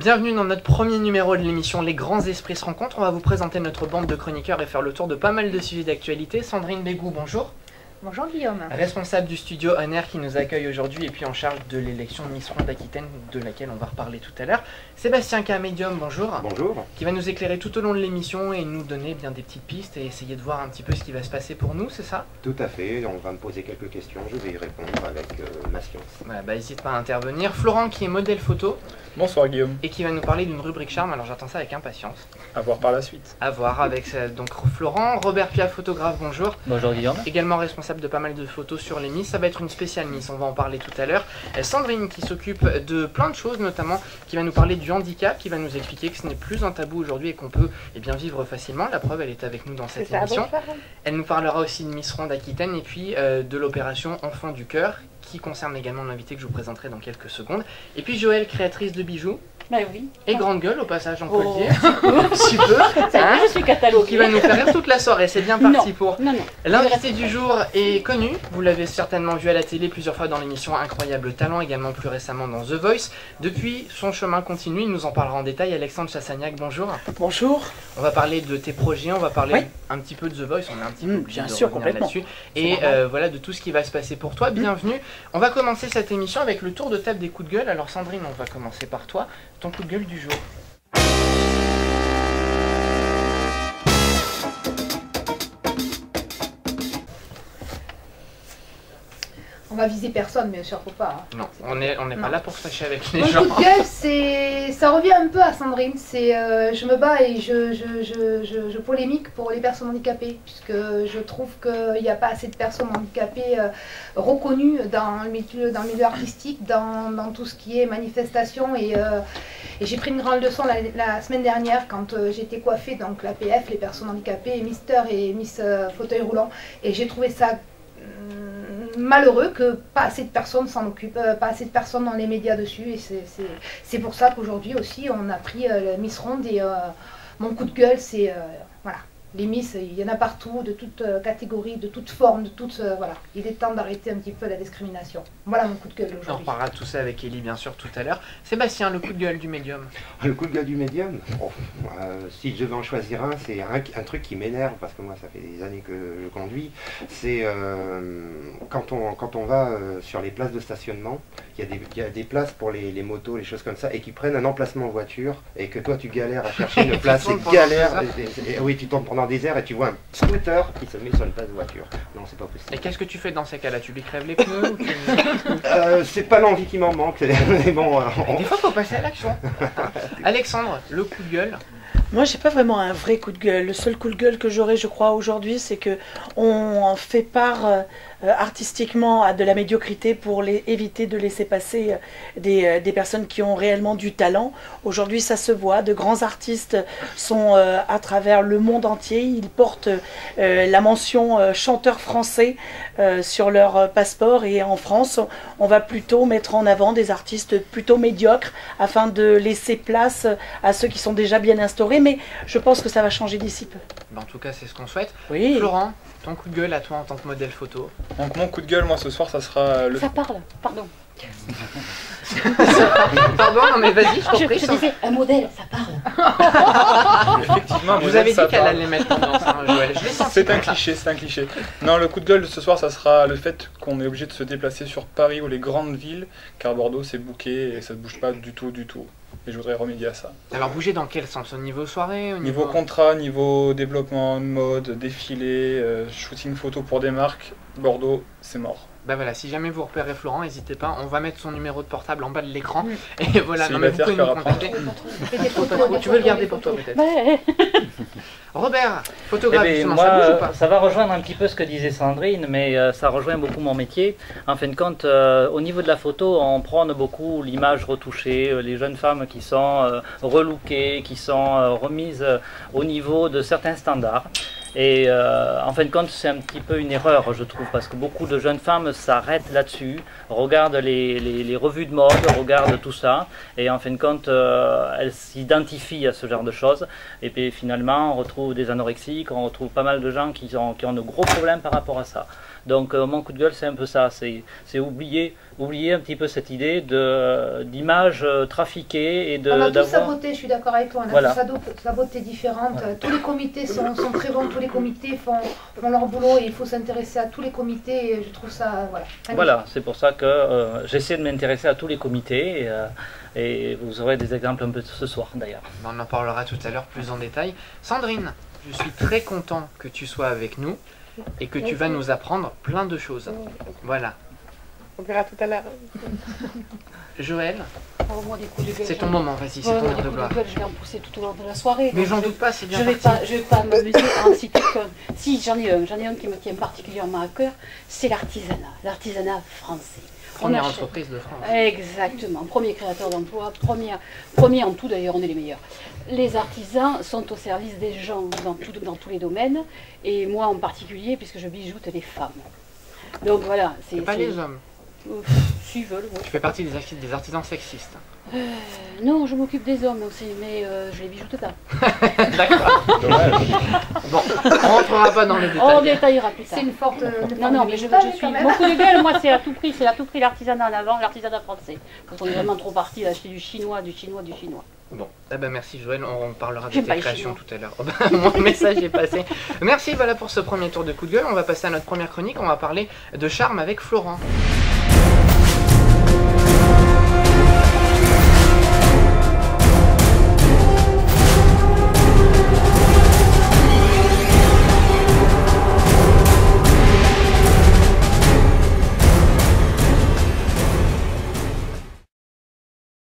Bienvenue dans notre premier numéro de l'émission Les Grands Esprits se rencontrent. On va vous présenter notre bande de chroniqueurs et faire le tour de pas mal de sujets d'actualité. Sandrine Bégou, bonjour. Bonjour Guillaume. Responsable du studio On Air qui nous accueille aujourd'hui et puis en charge de l'élection de Miss Ronde d'Aquitaine de laquelle on va reparler tout à l'heure. Sébastien K, médium, bonjour. Bonjour. Qui va nous éclairer tout au long de l'émission et nous donner bien des petites pistes et essayer de voir un petit peu ce qui va se passer pour nous, c'est ça? Tout à fait, on va me poser quelques questions, je vais y répondre avec ma science. Voilà, n'hésite pas à intervenir. Florent qui est modèle photo. Bonsoir Guillaume. Et qui va nous parler d'une rubrique charme, alors j'attends ça avec impatience. À voir par la suite. À voir avec donc Florent. Robert Piaf, photographe, bonjour. Bonjour Guillaume. Également responsable de pas mal de photos sur les Miss, ça va être une spéciale Miss, on va en parler tout à l'heure. Sandrine qui s'occupe de plein de choses, notamment qui va nous parler du handicap, qui va nous expliquer que ce n'est plus un tabou aujourd'hui et qu'on peut bien vivre facilement. La preuve, elle est avec nous dans cette émission. Elle nous parlera aussi de Miss Ronde d'Aquitaine et puis de l'opération Enfant du Cœur, qui concerne également l'invité que je vous présenterai dans quelques secondes. Et puis Joëlle, créatrice de bijoux. Bah oui. Et grande gueule au passage, on peut le dire. Super. Ça je suis cataloguée. Qui va nous faire rire toute la soirée, c'est bien parti pour. Non. L'invité du jour est connu, vous l'avez certainement vu à la télé plusieurs fois dans l'émission Incroyable Talent, également plus récemment dans The Voice. Depuis, son chemin continue, il nous en parlera en détail. Alexandre Chassagnac, bonjour. Bonjour. On va parler de tes projets, on va parler un petit peu de The Voice, on est un petit peu obligé bien de sûr, revenir là-dessus. Et voilà, de tout ce qui va se passer pour toi, bienvenue. On va commencer cette émission avec le tour de table des coups de gueule. Alors Sandrine, on va commencer par toi, ton coup de gueule du jour. On va viser personne, bien sûr, faut pas. Non, on n'est pas là pour se fâcher avec les Mon gens. coup de gueule, ça revient un peu à Sandrine. C'est, je me bats et je polémique pour les personnes handicapées, puisque je trouve qu'il n'y a pas assez de personnes handicapées reconnues dans le milieu artistique, dans tout ce qui est manifestation. Et j'ai pris une grande leçon la semaine dernière quand j'étais coiffée, donc l'APF, les personnes handicapées, Mister et Miss Fauteuil Roulant. Et j'ai trouvé ça malheureux que pas assez de personnes s'en occupent, pas assez de personnes dans les médias dessus, et c'est pour ça qu'aujourd'hui aussi on a pris Miss Ronde et mon coup de gueule c'est voilà, les Miss, il y en a partout, de toutes catégories, de toutes formes, de toutes voilà, il est temps d'arrêter un petit peu la discrimination. Voilà mon coup de gueule On aujourd'hui. reparlera de tout ça avec Ellie bien sûr tout à l'heure. Sébastien, le coup de gueule du médium. Le coup de gueule du médium, si je devais en choisir un, c'est un truc qui m'énerve, parce que moi ça fait des années que je conduis, c'est quand on va sur les places de stationnement, il y a des places pour les motos, les choses comme ça, et qui prennent un emplacement voiture, et que toi tu galères à chercher une place, c'est galère, oui tu tombes pendant des heures et tu vois un scooter qui se met sur une place de voiture. Non, c'est pas possible. Et qu'est-ce que tu fais dans ces cas-là? Tu lui crèves les pneus ou tu... C'est pas l'envie qui m'en manque, mais bon... Des fois faut passer à l'action. Alexandre, le coup de gueule. Moi, j'ai pas vraiment un vrai coup de gueule. Le seul coup de gueule que j'aurais, je crois, aujourd'hui, c'est que on fait part artistiquement à de la médiocrité pour éviter de laisser passer des personnes qui ont réellement du talent. Aujourd'hui, ça se voit. De grands artistes sont à travers le monde entier. Ils portent la mention chanteur français sur leur passeport. Et en France, on va plutôt mettre en avant des artistes plutôt médiocres afin de laisser place à ceux qui sont déjà bien instaurés. Mais je pense que ça va changer d'ici peu. En tout cas, c'est ce qu'on souhaite. Oui. Florent, ton coup de gueule à toi en tant que modèle photo. Donc mon coup de gueule, moi ce soir, ça sera le... Ça parle, pardon. Pardon, non mais vas-y, je t'en prie. Je disais, un modèle, ça parle. Effectivement, Vous avez dit qu'elle allait mettre tendance, hein, Joël. Je l'ai senti. C'est un cliché, c'est un cliché. Non, le coup de gueule de ce soir, ça sera le fait qu'on est obligé de se déplacer sur Paris ou les grandes villes, car Bordeaux c'est booké et ça ne bouge pas du tout. Et je voudrais remédier à ça. Alors bouger dans quel sens? Au niveau soirée, au Niveau contrat, niveau développement de mode, défilé, shooting photo pour des marques, Bordeaux c'est mort. Bah voilà, si jamais vous repérez Florent, n'hésitez pas, on va mettre son numéro de portable en bas de l'écran. Et voilà, non mais vous pouvez nous contacter. Tu veux le garder pour toi peut-être? Ouais. Robert, photographe, justement, moi, ça bouge ou pas? ça va rejoindre un petit peu ce que disait Sandrine, mais ça rejoint beaucoup mon métier. En fin de compte, au niveau de la photo, on prône beaucoup l'image retouchée, les jeunes femmes qui sont relookées, qui sont remises au niveau de certains standards. Et en fin de compte, c'est un petit peu une erreur, je trouve, parce que beaucoup de jeunes femmes s'arrêtent là-dessus, regardent les revues de mode, regardent tout ça, et en fin de compte, elles s'identifient à ce genre de choses. Et puis finalement, on retrouve des anorexiques, on retrouve pas mal de gens qui ont de gros problèmes par rapport à ça. Donc mon coup de gueule, c'est un peu ça, c'est oublier un petit peu cette idée d'image trafiquée et On a tous sa d'avoir... beauté, je suis d'accord avec toi, on a Voilà. tous sa beauté différente. Tous les comités sont très bons, tous les comités font leur boulot et il faut s'intéresser à tous les comités et je trouve ça, voilà. Voilà, c'est pour ça que j'essaie de m'intéresser à tous les comités et vous aurez des exemples un peu ce soir d'ailleurs. On en parlera tout à l'heure plus en détail. Sandrine, je suis très content que tu sois avec nous et que tu vas nous apprendre plein de choses. Voilà. On verra tout à l'heure. Joël, Moi, des coups de gueule, c'est ton moment, vas-y, c'est ton heure de gloire. je vais en pousser tout au long de la soirée. Mais donc j'en doute pas, c'est bien je vais parti. pas m'amuser à en citer qu'un. Si, j'en ai un qui me tient particulièrement à cœur, c'est l'artisanat français. Première On achète- entreprise de France. Exactement, premier créateur d'emplois, premier en tout d'ailleurs, on est les meilleurs. Les artisans sont au service des gens dans tous les domaines, et moi en particulier, puisque je bijoute les femmes. Donc voilà, Et pas les hommes. S'ils veulent, oui. Tu fais partie des artisans sexistes. Non, je m'occupe des hommes aussi, mais je les bijoute pas. D'accord. Dommage. Bon, on rentrera pas dans les On détails. détaillera plus tard. C'est une forte. Non, mais je suis. Mon coup de gueule, moi, c'est à tout prix l'artisanat en avant, l'artisanat français. Parce qu'on est vraiment trop parti à acheter du chinois. Bon, eh ben merci Joël, on parlera de J'aime tes pas les créations Chinois. tout à l'heure. Mon message est passé. Merci, voilà pour ce premier tour de coup de gueule. On va passer à notre première chronique, on va parler de charme avec Florent.